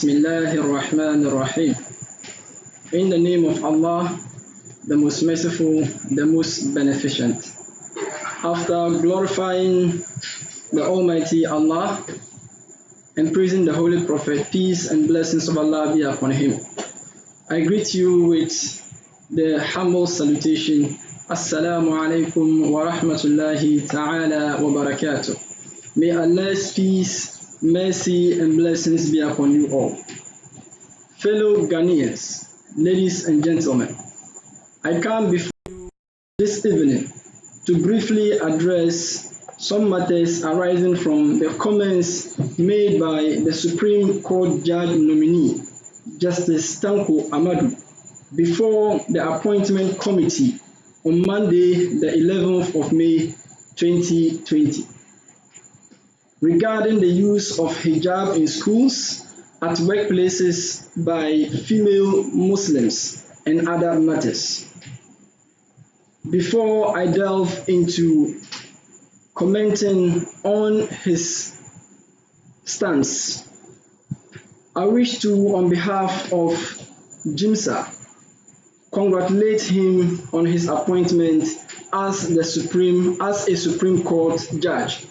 Bismillahir Rahmanir Rahim. In the name of Allah, the most merciful, the most beneficent. After glorifying the Almighty Allah and praising the Holy Prophet, peace and blessings of Allah be upon him, I greet you with the humble salutation. Assalamu alaikum wa rahmatullahi ta'ala wa barakatuh. May Allah's peace, mercy and blessings be upon you all. Fellow Ghanaians, ladies and gentlemen, I come before you this evening to briefly address some matters arising from the comments made by the Supreme Court Judge nominee, Justice Tánko before the Appointment Committee on Monday, the 11th of May 2020. Regarding the use of hijab in schools, at workplaces by female Muslims and other matters. Before I delve into commenting on his stance, I wish to, on behalf of GMSA, congratulate him on his appointment as a Supreme Court judge.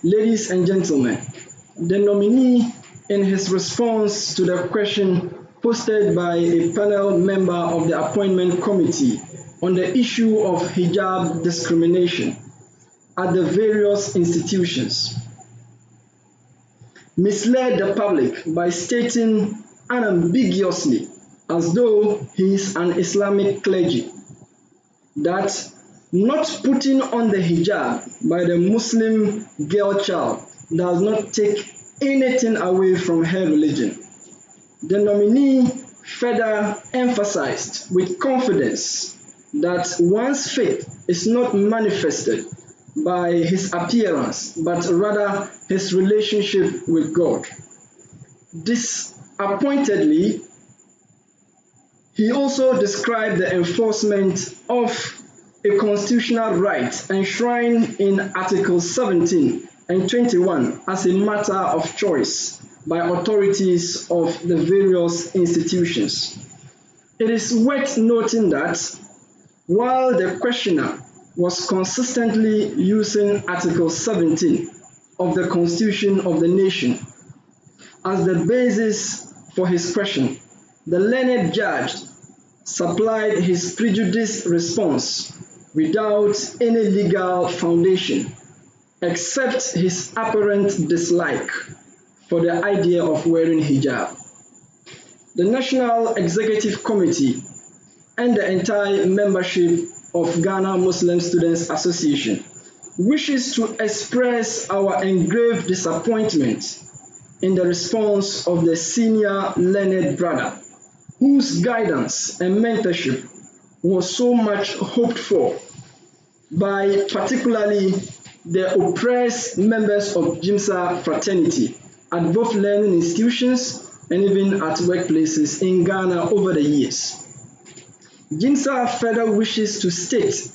Ladies and gentlemen, the nominee, in his response to the question posted by a panel member of the Appointment Committee on the issue of hijab discrimination at the various institutions, misled the public by stating unambiguously, as though he is an Islamic clergy, that not putting on the hijab by the Muslim girl child does not take anything away from her religion. The nominee further emphasized with confidence that one's faith is not manifested by his appearance, but rather his relationship with God. Disappointedly, he also described the enforcement of a constitutional right enshrined in Articles 17 and 21 as a matter of choice by authorities of the various institutions. It is worth noting that while the questioner was consistently using Article 17 of the Constitution of the nation as the basis for his question, the learned judge supplied his prejudiced response without any legal foundation, except his apparent dislike for the idea of wearing hijab. The National Executive Committee and the entire membership of Ghana Muslim Students Association wishes to express our engraved disappointment in the response of the senior learned brother, whose guidance and mentorship was so much hoped for by particularly the oppressed members of GMSA fraternity at both learning institutions and even at workplaces in Ghana over the years. GMSA further wishes to state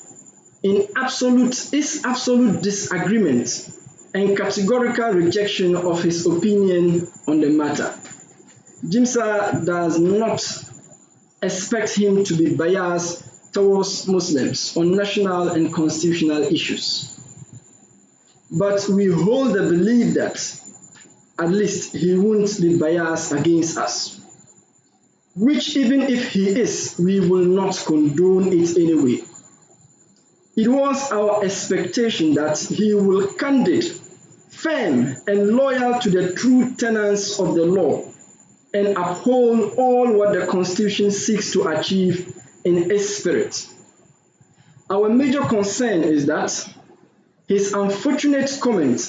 its absolute disagreement and categorical rejection of his opinion on the matter. GMSA does not expect him to be biased towards Muslims on national and constitutional issues. But we hold the belief that at least he won't be biased against us, which even if he is, we will not condone it anyway. It was our expectation that he will candid, firm and loyal to the true tenets of the law and uphold all what the Constitution seeks to achieve in its spirit. Our major concern is that his unfortunate comment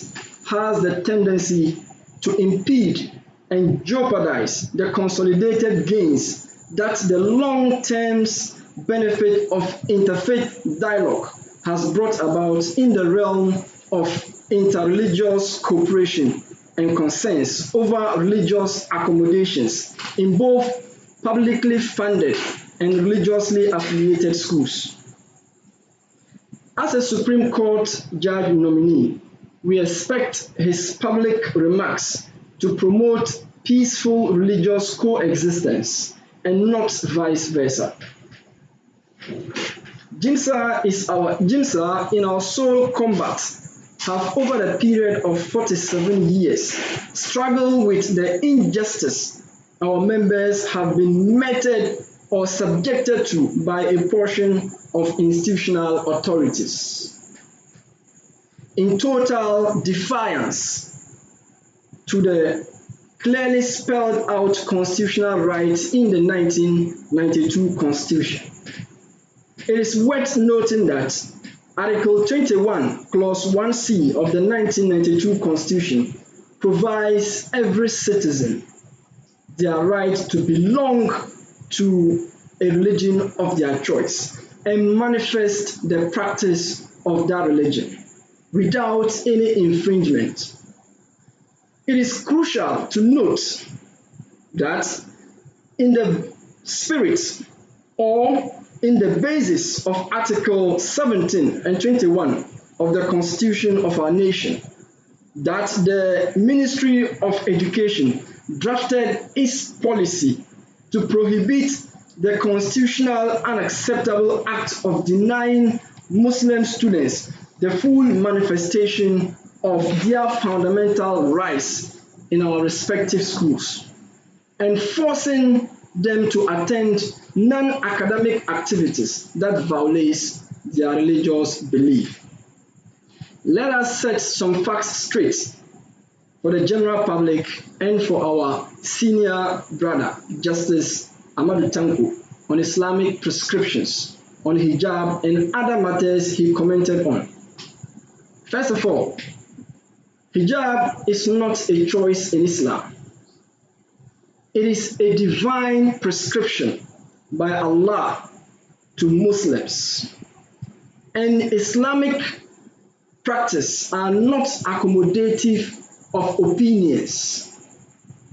has the tendency to impede and jeopardize the consolidated gains that the long-term benefit of interfaith dialogue has brought about in the realm of interreligious cooperation and concerns over religious accommodations in both publicly funded and religiously affiliated schools. As a Supreme Court judge nominee, we expect his public remarks to promote peaceful religious coexistence and not vice versa. GMSA in our sole combat have over the period of 47 years struggled with the injustice our members have been meted or subjected to by a portion of institutional authorities. In total defiance to the clearly spelled out constitutional rights in the 1992 Constitution. It is worth noting that Article 21, Clause 1C of the 1992 Constitution provides every citizen their right to belong to a religion of their choice and manifest the practice of that religion without any infringement. It is crucial to note that in the spirit or in the basis of Article 17 and 21 of the Constitution of our nation, that the Ministry of Education drafted its policy to prohibit the constitutional unacceptable act of denying Muslim students the full manifestation of their fundamental rights in our respective schools and forcing them to attend non-academic activities that violate their religious belief. Let us set some facts straight for the general public and for our senior brother, Justice Tánko, on Islamic prescriptions, on hijab and other matters he commented on. First of all, hijab is not a choice in Islam. It is a divine prescription by Allah to Muslims. And Islamic practice are not accommodative of opinions,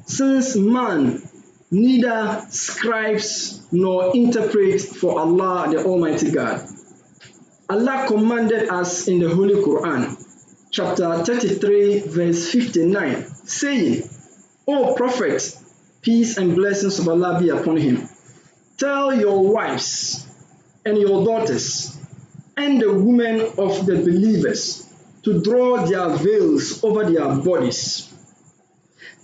since man neither scribes nor interprets for Allah the Almighty God. Allah commanded us in the Holy Quran, chapter 33, verse 59, saying, O Prophet, peace and blessings of Allah be upon him, tell your wives and your daughters and the women of the believers to draw their veils over their bodies.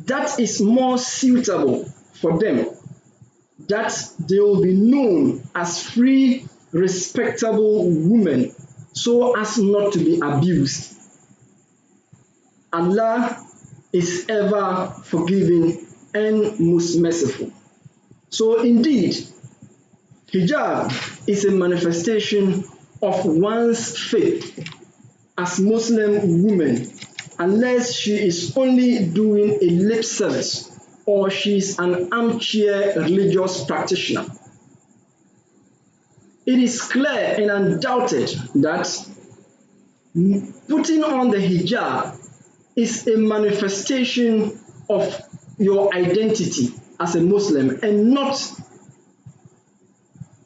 That is more suitable for them, that they will be known as free, respectable women, so as not to be abused. Allah is ever forgiving and most merciful. So indeed, hijab is a manifestation of one's faith as Muslim woman, unless she is only doing a lip service or she is an armchair religious practitioner. It is clear and undoubted that putting on the hijab is a manifestation of your identity as a Muslim and not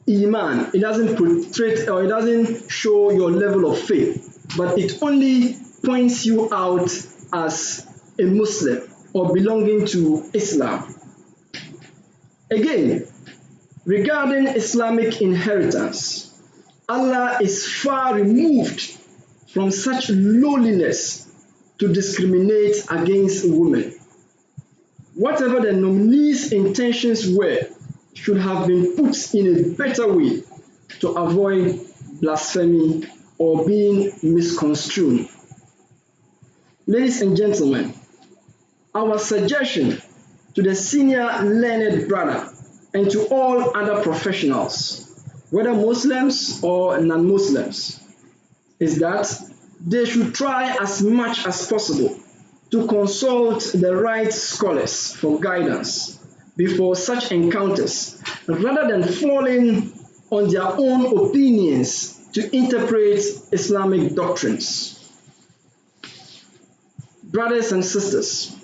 Iman. It doesn't portray or it doesn't show your level of faith, but it only points you out as a Muslim or belonging to Islam. Again, regarding Islamic inheritance, Allah is far removed from such lowliness to discriminate against women. Whatever the nominee's intentions were should have been put in a better way to avoid blasphemy or being misconstrued. Ladies and gentlemen, our suggestion to the senior learned brother and to all other professionals, whether Muslims or non-Muslims, is that they should try as much as possible to consult the right scholars for guidance before such encounters, rather than falling on their own opinions to interpret Islamic doctrines. Brothers and sisters,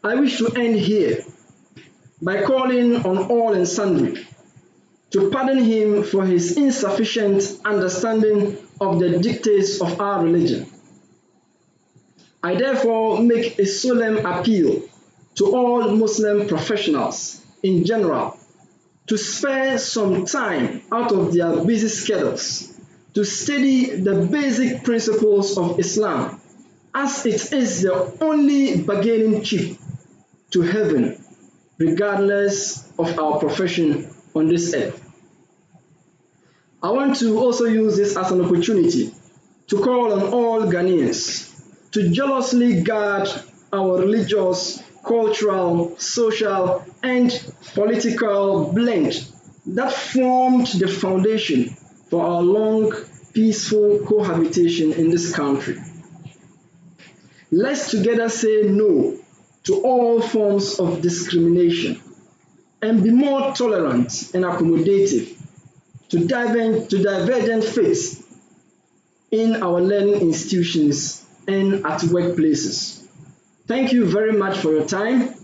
I wish to end here by calling on all and sundry to pardon him for his insufficient understanding of the dictates of our religion. I therefore make a solemn appeal to all Muslim professionals in general to spare some time out of their busy schedules to study the basic principles of Islam, as it is the only bargaining chip to heaven, regardless of our profession on this earth. I want to also use this as an opportunity to call on all Ghanaians to jealously guard our religious, cultural, social, and political blend that formed the foundation for our long, peaceful cohabitation in this country. Let's together say no to all forms of discrimination and be more tolerant and accommodative to divergent faiths in our learning institutions and at workplaces. Thank you very much for your time.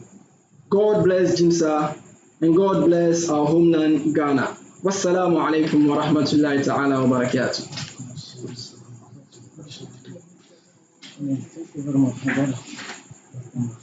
God bless GMSA and God bless our homeland Ghana. Wassalamu alaikum wa rahmatullahi ta'ala wa barakatuh. Thank you very much.